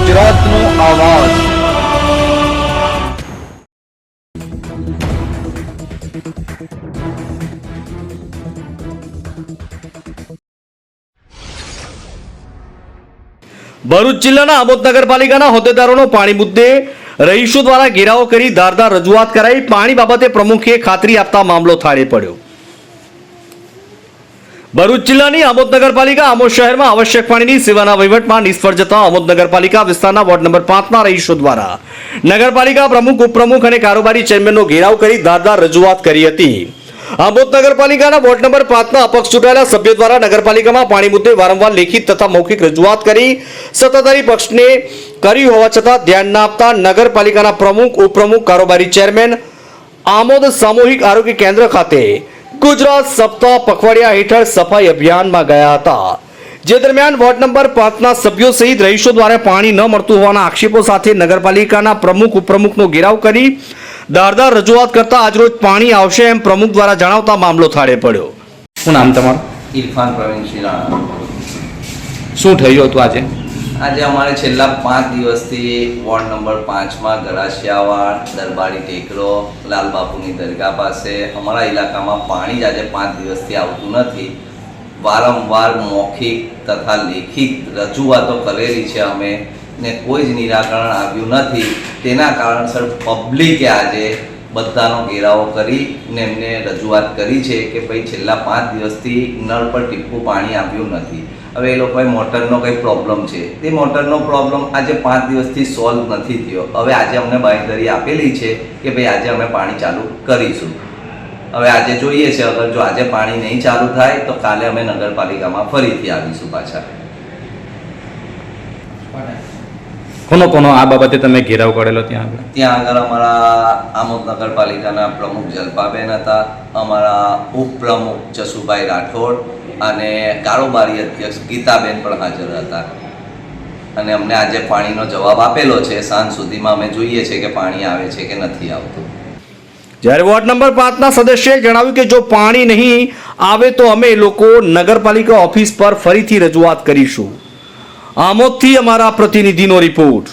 ગુજરાતનો આવાજ। ભરૂચ જિલ્લાના આમોદ નગરપાલિકાના હોદ્દેદારોનો પાણી મુદ્દે રહીશો દ્વારા ઘેરાવો કરી ધારદાર રજૂઆત કરાઈ। પાણી બાબતે પ્રમુખે ખાતરી આપતા મામલો થાળે પડ્યો। ભરૂચ જિલ્લાની આમોદ નગરપાલિકા આમોદ શહેરમાં આવશ્યક પાણીની સેવાના વહીવટમાં નિષ્ફળ જતા આમોદ નગરપાલિકા વિસ્તારના વોર્ડ નંબર 5ના રહીશો દ્વારા નગરપાલિકા પ્રમુખ, ઉપપ્રમુખ અને કારોબારી ચેરમેનનો ઘેરાવ કરી ધારદાર રજૂઆત કરી હતી। આમોદ નગરપાલિકાના વોર્ડ નંબર 5ના અપક્ષ ચૂંટાયેલા સભ્યો દ્વારા નગરપાલિકામાં પાણી મુદ્દે વારંવાર લેખિત તથા મૌખિક રજૂઆત કરી સત્તાધારી પક્ષને કરી હોવા છતાં ધ્યાન ના આપતા નગરપાલિકાના પ્રમુખ, ઉપપ્રમુખ, કારોબારી ચેરમેન આમોદ સામૂહિક આરોગ્ય કેન્દ્ર ખાતે ગુજરાત સપ્તાહ પખવાડિયા હેઠળ સફાઈ અભિયાનમાં ગયા હતા। જે દરમિયાન વોર્ડ નંબર 5ના સભ્યો સહિત રહીશો દ્વારા પાણી ન મળતું હોવાના આક્ષેપો સાથે નગરપાલિકાના પ્રમુખ, ઉપપ્રમુખનો ઘેરાવ કરી ધારદાર રજૂઆત કરતા આજરોજ પાણી આવશે એમ પ્રમુખ દ્વારા જણાવતા મામલો થાળે પડ્યો। શું નામ તમારું? ઇરફાન પ્રવીણ શિરાણા। શું થયું હતું આજે? આજે અમારે છેલ્લા 5 દિવસથી વોર્ડ નંબર 5માં ગરાસિયાવાડ, દરબારી ટેકરો, લાલબાપુની દરગાહ પાસે અમારા ઇલાકામાં પાણી જ આજે 5 દિવસથી આવતું નથી। વારંવાર મૌખિક તથા લેખિત રજૂઆતો કરેલી છે અમે ને કોઈ જ નિરાકરણ આવ્યું નથી। તેના કારણસર પબ્લિકે આજે બધાનો ઘેરાવો કરીને એમને રજૂઆત કરી છે કે ભાઈ છેલ્લા 5 દિવસથી નળ પર ટીપું પાણી આવ્યું નથી। હવે એ લોકોએ મોટરનો કંઈ પ્રોબ્લેમ છે, તે મોટરનો પ્રોબ્લેમ આજે 5 દિવસથી સોલ્વ નથી થયો। હવે આજે અમને બાંયધરી આપેલી છે કે ભાઈ આજે અમે પાણી ચાલુ કરીશું। હવે આજે જોઈએ છે, અગર જો આજે પાણી નહીં ચાલુ થાય તો કાલે અમે નગરપાલિકામાં ફરીથી આવીશું પાછા। કોનો કોનો આ બાબતે તમે ઘેરાવ કરેલો ત્યાં આગળ? ત્યાં આગળ અમારા આમોદ નગરપાલિકાના પ્રમુખ જલપાબેન હતા, અમારા ઉપપ્રમુખ જસુભાઈ રાઠોડ અને કારોબારી અધ્યક્ષ ગીતાબેન પણ હાજર હતા। અને અમને આજે પાણીનો જવાબ આપેલો છે, સાંજ સુધીમાં અમે જોઈએ છે કે પાણી આવે છે કે નથી આવતું। જ્યારે વોર્ડ નંબર 5ના સદસ્યએ જણાવ્યું કે જો પાણી નહીં આવે તો અમે લોકો નગરપાલિકા ઓફિસ પર ફરીથી રજૂઆત કરીશું। આમોદથી અમારા પ્રતિનિધિનો રિપોર્ટ।